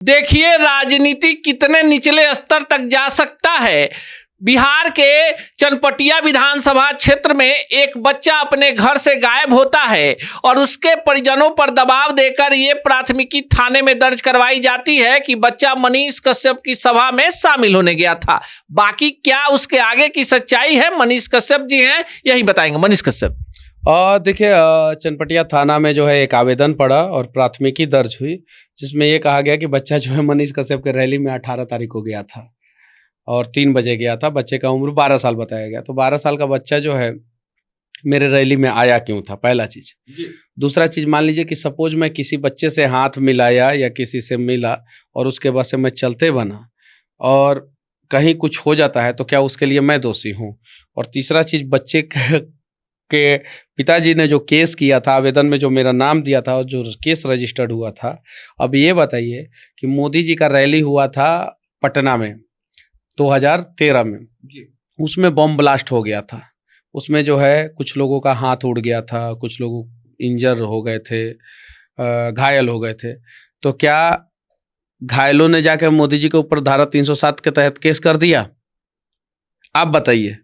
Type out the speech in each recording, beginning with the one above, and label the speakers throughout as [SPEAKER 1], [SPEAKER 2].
[SPEAKER 1] देखिए राजनीति कितने निचले स्तर तक जा सकता है। बिहार के चनपटिया विधानसभा क्षेत्र में एक बच्चा अपने घर से गायब होता है और उसके परिजनों पर दबाव देकर ये प्राथमिकी थाने में दर्ज करवाई जाती है कि बच्चा मनीष कश्यप की सभा में शामिल होने गया था। बाकी क्या उसके आगे की सच्चाई है, मनीष कश्यप जी हैं, यही बताएंगे। मनीष कश्यप,
[SPEAKER 2] देखिए, चनपटिया थाना में जो है एक आवेदन पड़ा और प्राथमिकी दर्ज हुई, जिसमें ये कहा गया कि बच्चा जो है मनीष कश्यप के रैली में 18 तारीख को गया था और 3 बजे गया था। बच्चे का उम्र 12 साल बताया गया। तो 12 साल का बच्चा जो है मेरे रैली में आया क्यों था, पहला चीज। दूसरा चीज, मान लीजिए कि सपोज मैं किसी बच्चे से हाथ मिलाया या किसी से मिला और उसके बाद से मैं चलते बना और कहीं कुछ हो जाता है तो क्या उसके लिए मैं दोषी हूँ। और तीसरा चीज, बच्चे के पिताजी ने जो केस किया था, आवेदन में जो मेरा नाम दिया था और जो केस रजिस्टर्ड हुआ था, अब ये बताइए कि मोदी जी का रैली हुआ था पटना में 2013 में, उसमें बम ब्लास्ट हो गया था। उसमें जो है कुछ लोगों का हाथ उड़ गया था, कुछ लोग इंजर हो गए थे, घायल हो गए थे। तो क्या घायलों ने जाकर मोदी जी के ऊपर धारा 307 के तहत केस कर दिया? आप बताइए।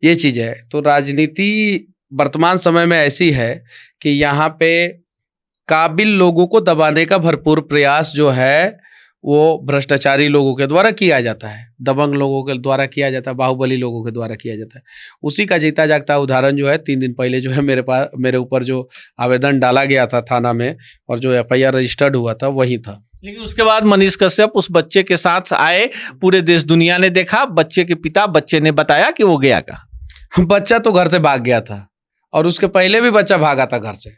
[SPEAKER 2] ये चीज है। तो राजनीति वर्तमान समय में ऐसी है कि यहाँ पे काबिल लोगों को दबाने का भरपूर प्रयास जो है वो भ्रष्टाचारी लोगों के द्वारा किया जाता है, दबंग लोगों के द्वारा किया जाता है, बाहुबली लोगों के द्वारा किया जाता है। उसी का जीता जागता उदाहरण जो है 3 दिन पहले जो है मेरे ऊपर जो आवेदन डाला गया था थाना में और जो FIR रजिस्टर्ड हुआ था वही था।
[SPEAKER 1] लेकिन उसके बाद मनीष कश्यप उस बच्चे के साथ आए, पूरे देश दुनिया ने देखा, बच्चे के पिता बच्चे ने बताया कि वो गया कहाँ।
[SPEAKER 2] बच्चा तो घर से भाग गया था और उसके पहले भी बच्चा भागा था घर से।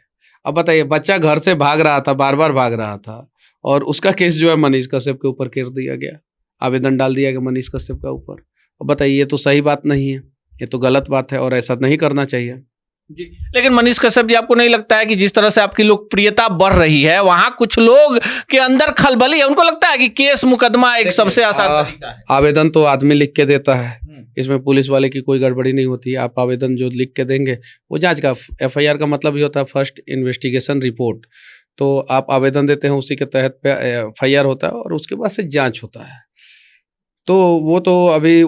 [SPEAKER 2] अब बताइए, बच्चा घर से भाग रहा था, बार बार भाग रहा था और उसका केस जो है मनीष कश्यप के ऊपर कर दिया गया, आवेदन डाल दिया गया मनीष कश्यप के ऊपर। अब बताइए, ये तो सही बात नहीं है, ये तो गलत बात है और ऐसा नहीं करना चाहिए
[SPEAKER 1] जी। लेकिन मनीष कश्यप जी, आपको नहीं लगता है कि जिस तरह से आपकी लोकप्रियता बढ़ रही है वहां कुछ लोग के अंदर खलबली है? उनको लगता है कि केस मुकदमा एक सबसे आसान तरीका है।
[SPEAKER 2] आवेदन तो आदमी लिख के देता है, इसमें पुलिस वाले की कोई गड़बड़ी नहीं होती है। आप आवेदन जो लिख के देंगे वो जांच का, FIR का मतलब ये होता है फर्स्ट इन्वेस्टिगेशन रिपोर्ट। तो आप आवेदन देते हैं, उसी के तहत FIR होता है और उसके बाद से जांच होता है। तो वो तो अभी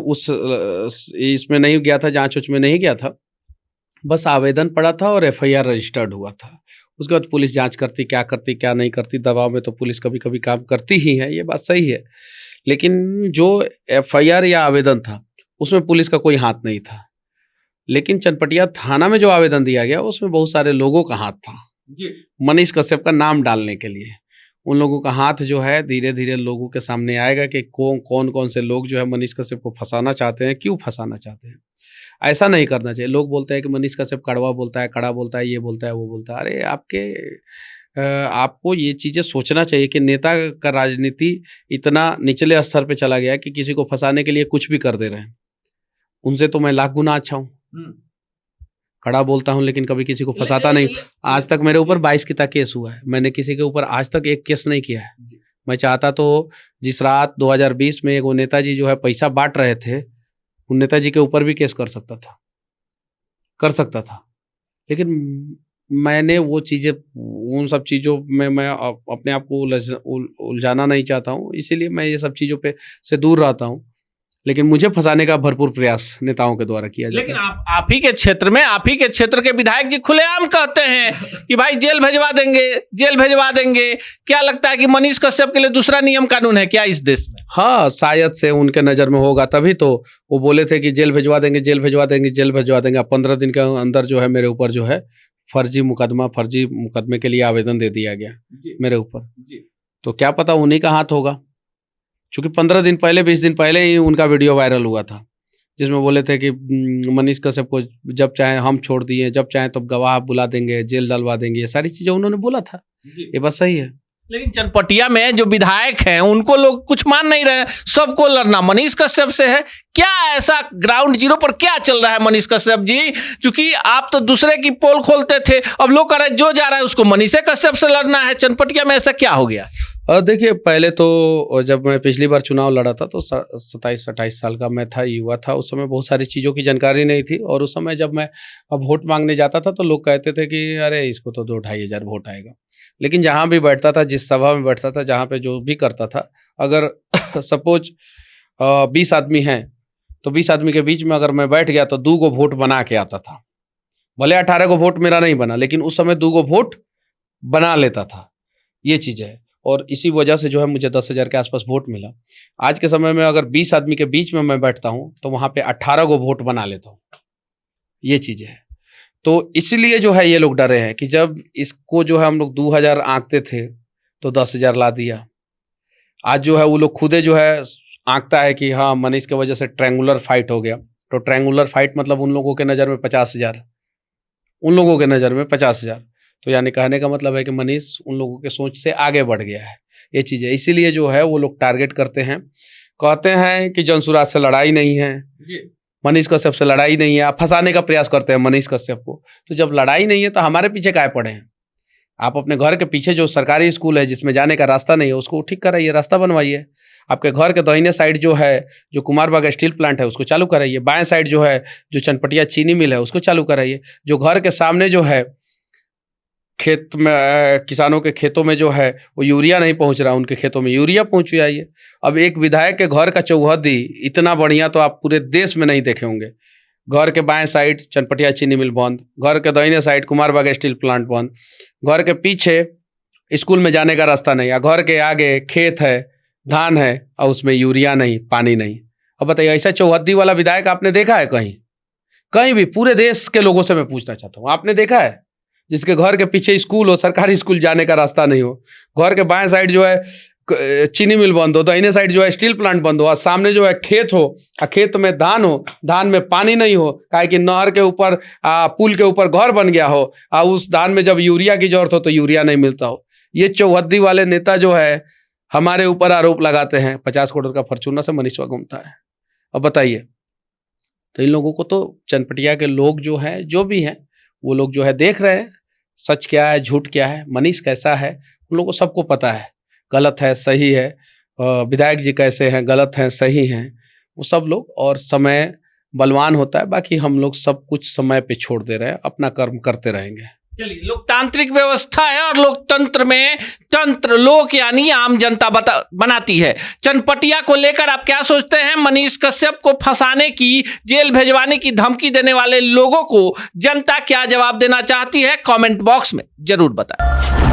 [SPEAKER 2] इसमें नहीं गया था, जांच उच में नहीं गया था, बस आवेदन पड़ा था और FIR रजिस्टर्ड हुआ था। उसके बाद पुलिस जांच करती, क्या करती क्या नहीं करती। दबाव में तो पुलिस कभी कभी काम करती ही है, ये बात सही है। लेकिन जो FIR या आवेदन था उसमें पुलिस का कोई हाथ नहीं था। लेकिन चनपटिया थाना में जो आवेदन दिया गया उसमें बहुत सारे लोगों का हाथ था मनीष कश्यप का नाम डालने के लिए। उन लोगों का हाथ जो है धीरे धीरे लोगों के सामने आएगा कि कौन कौन से लोग जो है मनीष कश्यप को फंसाना चाहते हैं, क्यों फंसाना चाहते हैं। ऐसा नहीं करना चाहिए। लोग बोलते हैं कि मनीष कश्यप कड़वा बोलता है, कड़ा बोलता है, ये बोलता है, वो बोलता है। अरे आपको ये चीज़ें सोचना चाहिए कि नेता का राजनीति इतना निचले स्तर पे चला गया कि किसी को फंसाने के लिए कुछ भी कर दे रहे हैं। उनसे तो मैं लाख गुना अच्छा हूँ। कड़ा बोलता हूँ लेकिन कभी किसी को फंसाता नहीं। आज तक मेरे ऊपर 22 का केस हुआ है, मैंने किसी के ऊपर आज तक एक केस नहीं किया है। मैं चाहता तो जिस रात 2020 में वो नेताजी जो है पैसा बांट रहे थे, उन नेताजी के ऊपर भी केस कर सकता था। लेकिन मैंने वो चीज़ें, उन सब चीज़ों में मैं अपने आप को उलझाना नहीं चाहता हूँ, इसीलिए मैं ये सब चीज़ों पे से दूर रहता हूँ। लेकिन मुझे फंसाने का भरपूर प्रयास नेताओं के द्वारा किया जाता है।
[SPEAKER 1] लेकिन आप ही के क्षेत्र में, आप ही के क्षेत्र के विधायक जी खुलेआम कहते हैं कि भाई जेल भिजवा देंगे। क्या लगता है कि मनीष कश्यप के लिए दूसरा नियम कानून है क्या इस देश में?
[SPEAKER 2] हाँ, शायद से उनके नज़र में होगा, तभी तो वो बोले थे कि जेल भिजवा देंगे। 15 दिन के अंदर जो है मेरे ऊपर जो है फर्जी मुकदमे के लिए आवेदन दे दिया गया मेरे ऊपर। तो क्या पता उन्हीं का हाथ होगा, क्योंकि 15 दिन पहले 20 दिन पहले ही उनका वीडियो वायरल हुआ था जिसमें बोले थे कि मनीष कश्यप को जब चाहे हम छोड़ दिए, जब चाहे तब गवाह बुला देंगे, जेल डलवा देंगे। ये सारी चीजें उन्होंने बोला था, ये बात सही है।
[SPEAKER 1] लेकिन चनपटिया में जो विधायक हैं उनको लोग कुछ मान नहीं रहे, सबको लड़ना मनीष कश्यप से है। क्या ऐसा ग्राउंड जीरो पर क्या चल रहा है मनीष कश्यप जी? क्योंकि आप तो दूसरे की पोल खोलते थे, अब लोग कह रहे जो जा रहा है उसको मनीष कश्यप से लड़ना है। चनपटिया में ऐसा क्या हो गया?
[SPEAKER 2] देखिए, पहले तो जब मैं पिछली बार चुनाव लड़ा था तो 27-28 साल का मैं था, युवा था। उस समय बहुत सारी चीज़ों की जानकारी नहीं थी और उस समय जब मैं वोट मांगने जाता था तो लोग कहते थे कि अरे इसको तो 2-2,500 वोट आएगा। लेकिन जहाँ भी बैठता था, जिस सभा में बैठता था, जहाँ पे जो भी करता था, अगर सपोज 20 आदमी हैं तो 20 आदमी के बीच में अगर मैं बैठ गया तो 2 गो वोट बना के आता था। भले 18 को वोट मेरा नहीं बना, लेकिन उस समय 2 गो वोट बना लेता था। ये चीज़ है और इसी वजह से जो है मुझे 10,000 के आसपास वोट मिला। आज के समय में अगर 20 आदमी के बीच में मैं बैठता हूँ तो वहाँ पे 18 गो वोट बना लेता हूँ। ये चीज़ है। तो इसलिए जो है ये लोग डरे हैं कि जब इसको जो है हम लोग 2,000 आंकते थे तो 10,000 ला दिया। आज जो है वो लोग खुदे जो है आंकता है कि हाँ, मनीष की वजह से ट्रायंगुलर फाइट हो गया। तो ट्रायंगुलर फाइट मतलब उन लोगों के नज़र में 50,000, उन लोगों के नज़र में 50,000। तो यानी कहने का मतलब है कि मनीष उन लोगों के सोच से आगे बढ़ गया है। ये चीज़ है, इसीलिए जो है वो लोग टारगेट करते हैं। कहते हैं कि जनसुराज से लड़ाई नहीं है, मनीष कश्यप से लड़ाई नहीं है। आप फंसाने का प्रयास करते हैं मनीष कश्यप को। तो जब लड़ाई नहीं है तो हमारे पीछे काहे पड़े हैं? आप अपने घर के पीछे जो सरकारी स्कूल है जिसमें जाने का रास्ता नहीं है उसको ठीक कराइए, रास्ता बनवाइए। आपके घर के दाहिने साइड जो है, जो कुमारबाग स्टील प्लांट है उसको चालू कराइए। बाएं साइड जो है, जो चनपटिया चीनी मिल है उसको चालू कराइए। जो घर के सामने जो है खेत में, किसानों के खेतों में जो है वो यूरिया नहीं पहुंच रहा, उनके खेतों में यूरिया पहुंचाइए। अब एक विधायक के घर का चौहद्दी इतना बढ़िया तो आप पूरे देश में नहीं देखे होंगे। घर के बाएं साइड चनपटिया चीनी मिल बंद, घर के दाहिने साइड कुमारबाग स्टील प्लांट बंद, घर के पीछे स्कूल में जाने का रास्ता नहीं, या घर के आगे खेत है, धान है और उसमें यूरिया नहीं, पानी नहीं। अब बताइए, ऐसा चौहद्दी वाला विधायक आपने देखा है कहीं? कहीं भी पूरे देश के लोगों से मैं पूछना चाहता हूँ, आपने देखा है जिसके घर के पीछे स्कूल हो, सरकारी स्कूल जाने का रास्ता नहीं हो, घर के बाएं साइड जो है चीनी मिल बंद हो, दाहिने साइड जो है स्टील प्लांट बंद हो, और सामने जो है खेत हो, खेत में धान हो, धान में पानी नहीं हो, काहे कि नहर के ऊपर पुल के ऊपर घर बन गया हो, उस धान में जब यूरिया की जरूरत हो तो यूरिया नहीं मिलता हो। ये चौहद्दी वाले नेता जो है हमारे ऊपर आरोप लगाते हैं 50 करोड़ का फॉर्च्यूनर से मनीषवा घूमता है। अब बताइए, तो इन लोगों को तो चनपटिया के लोग जो हैं, जो भी हैं, वो लोग जो है देख रहे हैं सच क्या है, झूठ क्या है, मनीष कैसा है, उन लोगों को सबको पता है। गलत है, सही है, विधायक जी कैसे हैं, गलत हैं, सही हैं, वो सब लोग। और समय बलवान होता है, बाकी हम लोग सब कुछ समय पे छोड़ दे रहे हैं, अपना कर्म करते रहेंगे।
[SPEAKER 1] चलिए, लोकतांत्रिक व्यवस्था है और लोकतंत्र में तंत्र लोक यानी आम जनता बनाती है। चनपटिया को लेकर आप क्या सोचते हैं? मनीष कश्यप को फंसाने की, जेल भेजवाने की धमकी देने वाले लोगों को जनता क्या जवाब देना चाहती है? कमेंट बॉक्स में जरूर बताएं।